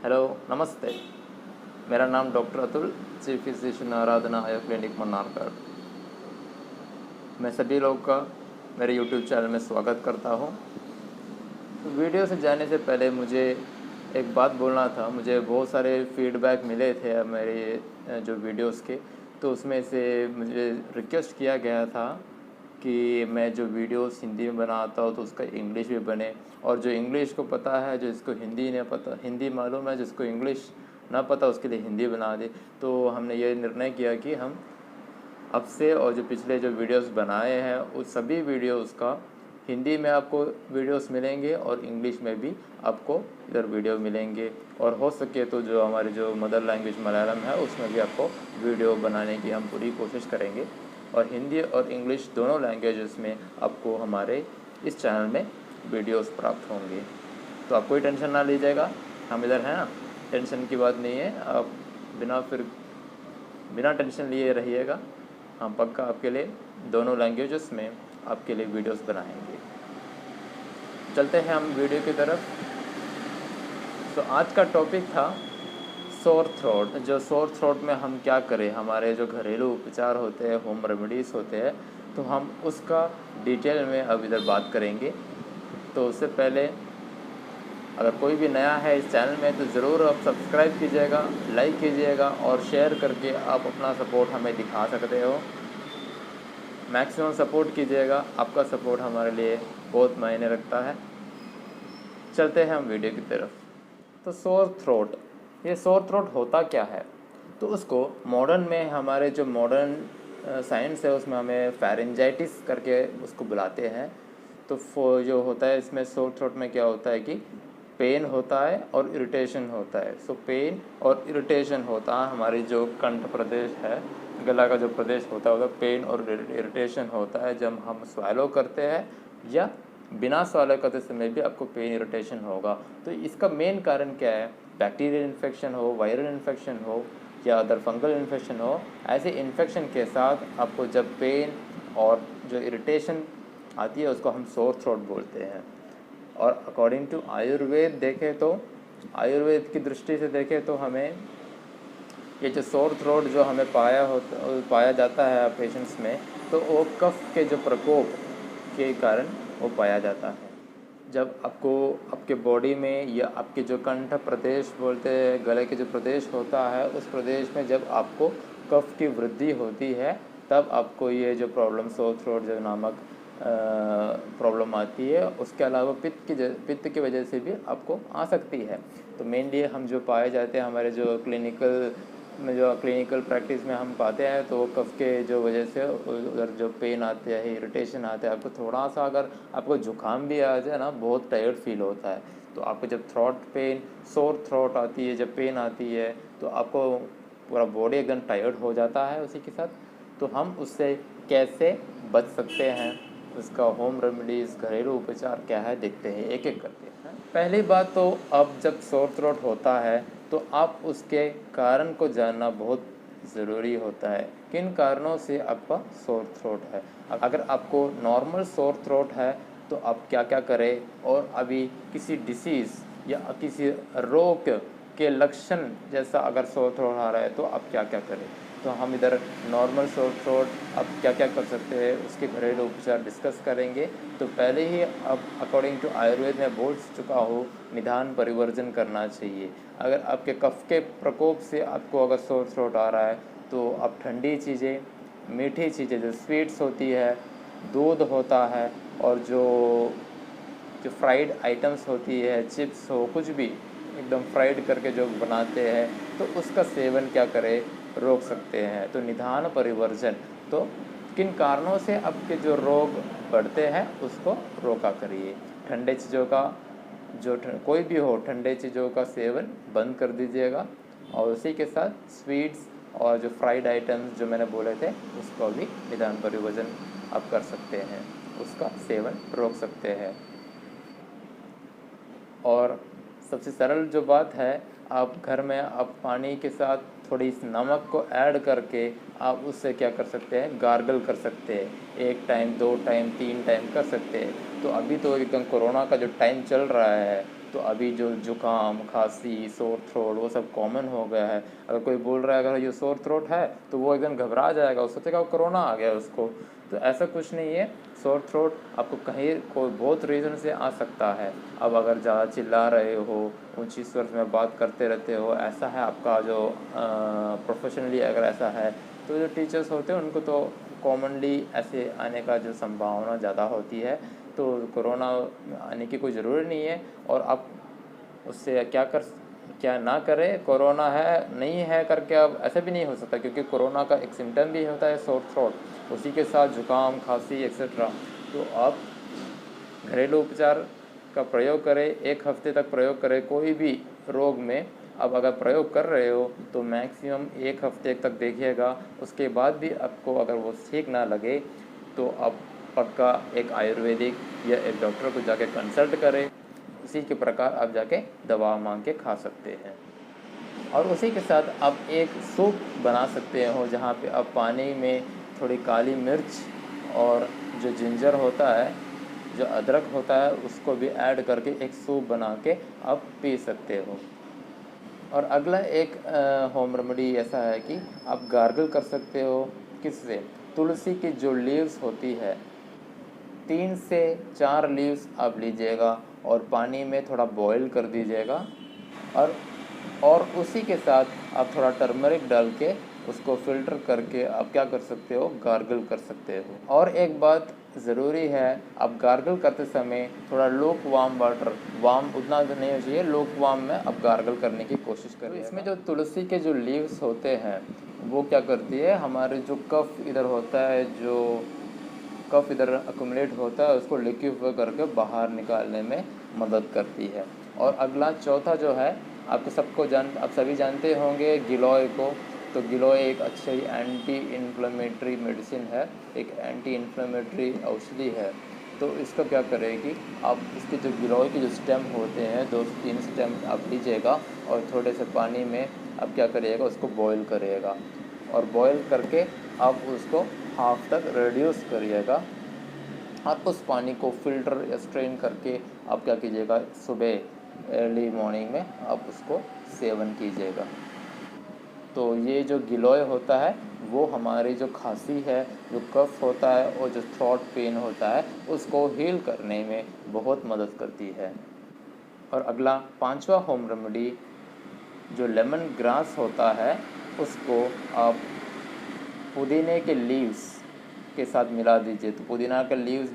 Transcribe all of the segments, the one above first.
Hello, नमस्ते। मेरा नाम डॉक्टर अतुल, चीफ फिजिशियन आराधना आयो क्लिनिक मन्नारगढ़। मैं सभी लोगों का मेरे यूट्यूब चैनल में स्वागत करता हूँ। वीडियो से जाने से पहले मुझे एक बात बोलना था। मुझे बहुत सारे फीडबैक मिले थे मेरे जो वीडियोस के, तो उसमें से मुझे रिक्वेस्ट किया गया था कि मैं जो वीडियोस हिंदी में बनाता हूँ तो उसका इंग्लिश भी बने, और जो इंग्लिश को पता है, जो इसको हिंदी नहीं पता, हिंदी मालूम है, जिसको इंग्लिश ना पता उसके लिए हिंदी बना दे। तो हमने ये निर्णय किया कि हम अब से और जो पिछले जो वीडियोस बनाए हैं उस सभी वीडियोस का हिंदी में आपको वीडियोस मिलेंगे और इंग्लिश में भी आपको इधर वीडियो मिलेंगे, और हो सके तो जो हमारी जो मदर लैंग्वेज मलयालम है उसमें भी आपको वीडियो बनाने की हम पूरी कोशिश करेंगे, और हिंदी और इंग्लिश दोनों लैंग्वेजेस में आपको हमारे इस चैनल में वीडियोस प्राप्त होंगे। तो आप कोई टेंशन ना लीजिएगा, हम इधर हैं ना, टेंशन की बात नहीं है। आप बिना टेंशन लिए रहिएगा। हम पक्का आपके लिए दोनों लैंग्वेजेस में आपके लिए वीडियोस बनाएंगे। चलते हैं हम वीडियो की तरफ। तो आज का टॉपिक था सोर थ्रोट। जो सोर थ्रोट में हम क्या करें, हमारे जो घरेलू उपचार होते हैं, होम रेमेडीज़ होते हैं, तो हम उसका डिटेल में अब इधर बात करेंगे। तो उससे पहले अगर कोई भी नया है इस चैनल में तो ज़रूर आप सब्सक्राइब कीजिएगा, लाइक कीजिएगा, और शेयर करके आप अपना सपोर्ट हमें दिखा सकते हो। मैक्सिमम सपोर्ट कीजिएगा, आपका सपोर्ट हमारे लिए बहुत मायने रखता है। चलते हैं हम वीडियो की तरफ। तो सोर थ्रोट, ये सोर थ्रोट होता क्या है? तो उसको मॉडर्न में, हमारे जो मॉडर्न साइंस है उसमें हमें फेरेंजाइटिस करके उसको बुलाते हैं। तो जो होता है इसमें सोर थ्रोट में क्या होता है कि पेन होता है और इरिटेशन होता है। सो पेन और इरिटेशन होता है, हमारी जो कंठ प्रदेश है, गला का जो प्रदेश होता है पेन और इरिटेशन होता है जब हम स्वैलो करते हैं, या बिना स्वैलो करते समय भी आपको पेन इरिटेशन होगा। तो इसका मेन कारण क्या है? बैक्टीरियल इन्फेक्शन हो, वायरल इन्फेक्शन हो, या अदर फंगल इन्फेक्शन हो, ऐसे इन्फेक्शन के साथ आपको जब पेन और जो इरिटेशन आती है उसको हम सोर थ्रोट बोलते हैं। और अकॉर्डिंग टू आयुर्वेद देखें तो, आयुर्वेद की दृष्टि से देखें तो हमें ये जो सोर थ्रोट जो हमें पाया जाता है पेशेंट्स में, तो वो कफ के जो प्रकोप के कारण वो पाया जाता है। जब आपको आपके बॉडी में या आपके जो कंठ प्रदेश बोलते हैं, गले के जो प्रदेश होता है, उस प्रदेश में जब आपको कफ की वृद्धि होती है तब आपको ये जो प्रॉब्लम सोर थ्रोट जो नामक प्रॉब्लम आती है। उसके अलावा पित्त की वजह से भी आपको आ सकती है। तो मेनली हम जो पाए जाते हैं हमारे जो क्लिनिकल प्रैक्टिस में हम पाते हैं, तो कफ के जो वजह से उधर जो पेन आते हैं, इरिटेशन आते हैं, आपको थोड़ा सा अगर आपको जुकाम भी आ जाए ना, बहुत टायर्ड फील होता है। तो आपको जब थ्रोट पेन, सोर थ्रोट आती है, जब पेन आती है, तो आपको पूरा बॉडी एकदम टायर्ड हो जाता है उसी के साथ। तो हम उससे कैसे बच सकते हैं, उसका होम रेमेडीज़, घरेलू उपचार क्या है, देखते हैं एक एक करके। पहली बात तो अब जब सोर थ्रोट होता है तो आप उसके कारण को जानना बहुत ज़रूरी होता है। किन कारणों से आपका सोर थ्रोट है? अगर आपको नॉर्मल सोर थ्रोट है तो आप क्या क्या करें, और अभी किसी डिसीज़ या किसी रोग के लक्षण जैसा अगर सोर थ्रोट आ रहा है तो आप क्या क्या करें। तो हम इधर नॉर्मल सोर थ्रोट आप क्या क्या कर सकते हैं उसके घरेलू उपचार डिस्कस करेंगे। तो पहले ही अब अकॉर्डिंग टू आयुर्वेद में बोल चुका हूँ, निदान परिवर्जन करना चाहिए। अगर आपके कफ के प्रकोप से आपको अगर सोर थ्रोट आ रहा है तो आप ठंडी चीज़ें, मीठी चीज़ें जो स्वीट्स होती है, दूध होता है, और जो फ्राइड आइटम्स होती है, चिप्स हो, कुछ भी एकदम फ्राइड करके जो बनाते हैं, तो उसका सेवन क्या करें, रोक सकते हैं। तो निदान परिवर्जन, तो किन कारणों से आपके जो रोग बढ़ते हैं उसको रोका करिए। ठंडे चीज़ों का कोई भी हो, ठंडे चीज़ों का सेवन बंद कर दीजिएगा, और उसी के साथ स्वीट्स और जो फ्राइड आइटम्स जो मैंने बोले थे उसको भी निदान परिवर्जन आप कर सकते हैं, उसका सेवन रोक सकते हैं। और सबसे सरल जो बात है, आप घर में आप पानी के साथ थोड़ी इस नमक को ऐड करके आप उससे क्या कर सकते हैं, गार्गल कर सकते हैं। 1 टाइम, 2 टाइम, 3 टाइम कर सकते हैं। तो अभी तो एकदम कोरोना का जो टाइम चल रहा है, तो अभी जो जुकाम, खांसी, सोर थ्रोट वो सब कॉमन हो गया है। अगर कोई बोल रहा है अगर ये सोर थ्रोट है तो वो एकदम घबरा जाएगा, वो सोचेगा कोरोना आ गया उसको। तो ऐसा कुछ नहीं है। सोर थ्रोट आपको कहीं कोई बहुत रीज़न से आ सकता है। अब अगर ज़्यादा चिल्ला रहे हो, ऊंची स्वर में बात करते रहते हो, ऐसा है आपका जो प्रोफेशनली अगर ऐसा है, तो जो टीचर्स होते हैं उनको तो कॉमनली ऐसे आने का जो संभावना ज़्यादा होती है। तो कोरोना आने की कोई ज़रूरी नहीं है। और आप उससे क्या ना करें, कोरोना है नहीं है करके अब ऐसे भी नहीं हो सकता, क्योंकि कोरोना का एक सिम्टम भी होता है सोर थ्रोट, उसी के साथ जुकाम, खांसी एक्सेट्रा। तो आप घरेलू उपचार का प्रयोग करें, 1 हफ्ते तक प्रयोग करें कोई भी रोग में। अब अगर प्रयोग कर रहे हो तो मैक्सिमम 1 हफ्ते तक देखिएगा। उसके बाद भी आपको अगर वो ठीक ना लगे तो आप पक्का एक आयुर्वेदिक या एक डॉक्टर को जाके कंसल्ट करें। उसी के प्रकार आप जाके दवा मांग के खा सकते हैं। और उसी के साथ आप एक सूप बना सकते हो, जहाँ पे आप पानी में थोड़ी काली मिर्च और जो जिंजर होता है, जो अदरक होता है, उसको भी ऐड करके एक सूप बना के आप पी सकते हो। और अगला एक होम रेमेडी ऐसा है कि आप गार्गल कर सकते हो। किससे? तुलसी की जो लीव्स होती है, 3 से 4 लीव्स आप लीजिएगा और पानी में थोड़ा बॉईल कर दीजिएगा। और उसी के साथ आप थोड़ा टर्मरिक डाल के उसको फ़िल्टर करके आप क्या कर सकते हो, गार्गल कर सकते हो। और एक बात ज़रूरी है, आप गार्गल करते समय थोड़ा लूक वार्म वाटर, वार्म उतना तो नहीं हो चाहिए, लूक वार्म में आप गार्गल करने की कोशिश करें। तो इसमें जो तुलसी के जो लीव्स होते हैं वो क्या करती है, हमारे जो कफ इधर होता है, जो कफ इधर अकुमुलेट होता है, उसको लिक्विफाई करके बाहर निकालने में मदद करती है। और अगला चौथा जो है, आप सभी जानते होंगे गिलोय को। तो गिलोय एक अच्छी एंटी इन्फ्लेमेटरी मेडिसिन है, एक एंटी इन्फ्लेमेटरी औषधि है। तो इसका क्या करेगी, आप इसके जो गिलोय के जो स्टेम होते हैं, 2 से 3 स्टेम आप लीजिएगा और थोड़े से पानी में आप क्या करिएगा, उसको बॉईल करिएगा। और बॉईल करके आप उसको हाफ तक रिड्यूस करिएगा। आप उस पानी को फ़िल्टर या स्ट्रेन करके आप क्या कीजिएगा, सुबह अर्ली मॉर्निंग में आप उसको सेवन कीजिएगा। तो ये जो गिलोय होता है वो हमारी जो खांसी है, जो कफ होता है और जो थ्रोट पेन होता है, उसको हील करने में बहुत मदद करती है। और अगला 5वां होम रेमेडी जो लेमन ग्रास होता है, उसको आप पुदीने के लीव्स के साथ मिला दीजिए। तो पुदीना के लीव्स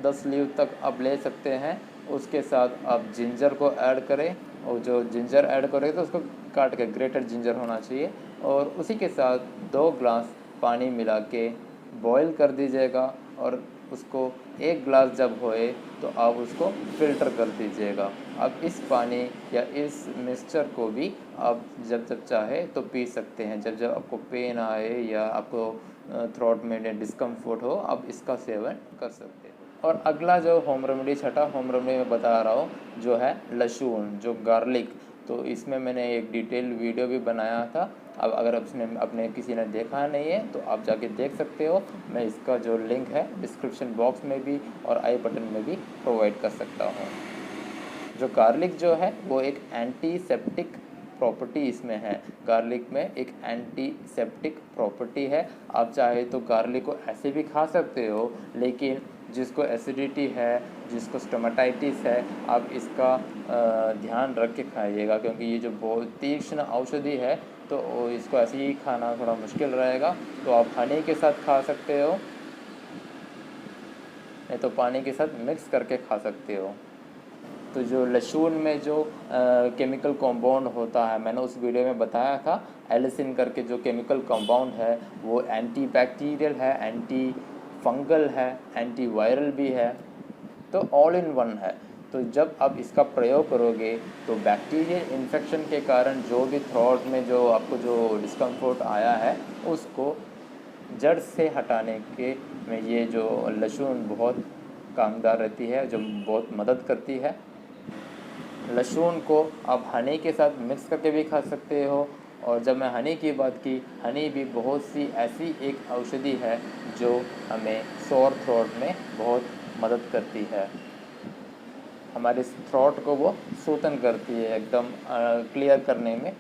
10 लीव तक आप ले सकते हैं। उसके साथ आप जिंजर को ऐड करें, और जो जिंजर ऐड करें तो उसको काट के, ग्रेटेड जिंजर होना चाहिए। और उसी के साथ 2 ग्लास पानी मिला के बॉईल कर दीजिएगा। और उसको 1 ग्लास जब होए तो आप उसको फ़िल्टर कर दीजिएगा। अब इस पानी या इस मिक्सचर को भी आप जब चाहे तो पी सकते हैं। जब आपको पेन आए या आपको थ्रोट में डिस्कम्फर्ट हो, आप इसका सेवन कर सकते हैं। और अगला जो होम रेमेडी, छठा होम रेमेडी मैं बता रहा हूँ, जो है लहसुन, जो गार्लिक। तो इसमें मैंने एक डिटेल वीडियो भी बनाया था। अब अगर अपने किसी ने देखा नहीं है तो आप जाके देख सकते हो। मैं इसका जो लिंक है डिस्क्रिप्शन बॉक्स में भी और आई बटन में भी प्रोवाइड कर सकता हूँ। जो गार्लिक जो है वो एक एंटीसेप्टिक प्रॉपर्टी इसमें है। गार्लिक में एक एंटीसेप्टिक प्रॉपर्टी है। आप चाहे तो गार्लिक को ऐसे भी खा सकते हो, लेकिन जिसको एसिडिटी है, जिसको स्टोमेटाइटिस है, आप इसका ध्यान रख के खाइएगा, क्योंकि ये जो बहुत तीक्ष्ण औषधि है तो इसको ऐसे ही खाना थोड़ा मुश्किल रहेगा। तो आप हनी के साथ खा सकते हो, नहीं तो पानी के साथ मिक्स करके खा सकते हो। तो जो लहसुन में जो केमिकल कंपाउंड होता है, मैंने उस वीडियो में बताया था, एलिसिन करके जो केमिकल कंपाउंड है वो एंटी बैक्टीरियल है, एंटी फंगल है, एंटी वायरल भी है, तो ऑल इन वन है। तो जब आप इसका प्रयोग करोगे तो बैक्टीरियल इन्फेक्शन के कारण जो भी थ्रोट में जो आपको जो डिस्कम्फर्ट आया है, उसको जड़ से हटाने के में ये जो लहसुन बहुत कामगार रहती है, जो बहुत मदद करती है। लहसुन को आप हनी के साथ मिक्स करके भी खा सकते हो। और जब मैं हनी की बात की, हनी भी बहुत सी ऐसी एक औषधि है जो हमें सोर थ्रोट में बहुत मदद करती है। हमारे थ्रोट को वो सूतन करती है, एकदम क्लियर करने में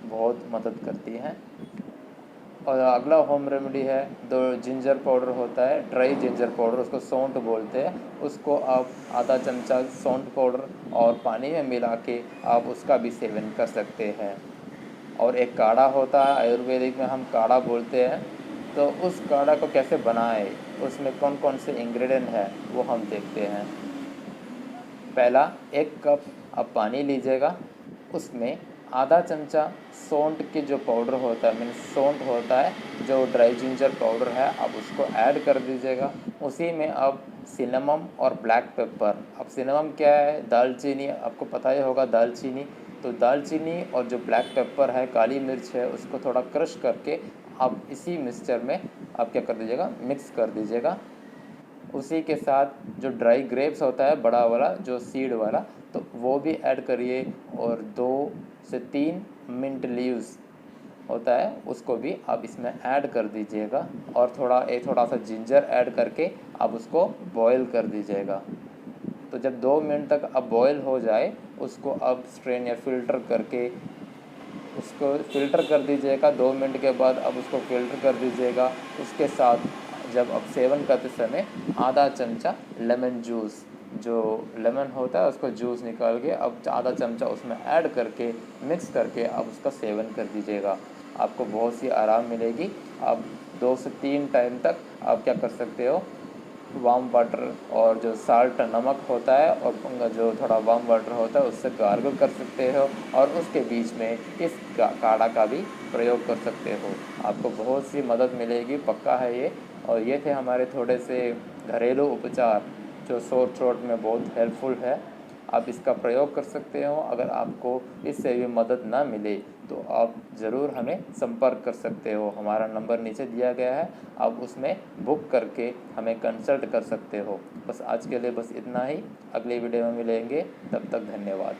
बहुत मदद करती है। और अगला होम रेमेडी है, दो जिंजर पाउडर होता है, ड्राई जिंजर पाउडर, उसको सौंठ बोलते हैं। उसको आप आधा चमचा सौंठ पाउडर और पानी में मिला के आप उसका भी सेवन कर सकते हैं। और एक काढ़ा होता है, आयुर्वेदिक में हम काढ़ा बोलते हैं। तो उस काढ़ा को कैसे बनाएं, उसमें कौन कौन से इंग्रेडिएंट है वो हम देखते हैं। पहला, 1 कप आप पानी लीजिएगा, उसमें आधा चमचा सौंठ की जो पाउडर होता है, मीन्स सौंठ होता है, जो ड्राई जिंजर पाउडर है, आप उसको ऐड कर दीजिएगा। उसी में अब सिनेमम और ब्लैक पेपर, अब सिनेमम क्या है, दालचीनी, आपको पता ही होगा दालचीनी। तो दालचीनी और जो ब्लैक पेपर है, काली मिर्च है, उसको थोड़ा क्रश करके आप इसी मिक्सचर में आप क्या कर दीजिएगा, मिक्स कर दीजिएगा। उसी के साथ जो ड्राई ग्रेप्स होता है बड़ा वाला, जो सीड वाला, तो वो भी ऐड करिए। और 2 से 3 मिंट लीव्स होता है, उसको भी आप इसमें ऐड कर दीजिएगा। और थोड़ा सा जिंजर ऐड करके आप उसको बॉईल कर दीजिएगा। तो जब 2 मिनट तक अब बॉईल हो जाए, उसको अब स्ट्रेन या फ़िल्टर करके उसको फ़िल्टर कर दीजिएगा। 2 मिनट के बाद अब उसको फ़िल्टर कर दीजिएगा। उसके साथ जब अब सेवन करते समय आधा चमचा लेमन जूस, जो लेमन होता है उसको जूस निकाल के अब आधा चमचा उसमें ऐड करके मिक्स करके आप उसका सेवन कर दीजिएगा। आपको बहुत सी आराम मिलेगी। आप 2 से 3 टाइम तक आप क्या कर सकते हो, वार्म वाटर और जो साल्ट नमक होता है और जो थोड़ा वार्म वाटर होता है उससे गार्गल कर सकते हो। और उसके बीच में इस काढ़ा का भी प्रयोग कर सकते हो। आपको बहुत सी मदद मिलेगी, पक्का है ये। और ये थे हमारे थोड़े से घरेलू उपचार जो सोर थ्रोट में बहुत हेल्पफुल है। आप इसका प्रयोग कर सकते हो। अगर आपको इससे भी मदद ना मिले तो आप ज़रूर हमें संपर्क कर सकते हो। हमारा नंबर नीचे दिया गया है, आप उसमें बुक करके हमें कंसल्ट कर सकते हो। बस आज के लिए बस इतना ही। अगले वीडियो में मिलेंगे, तब तक धन्यवाद।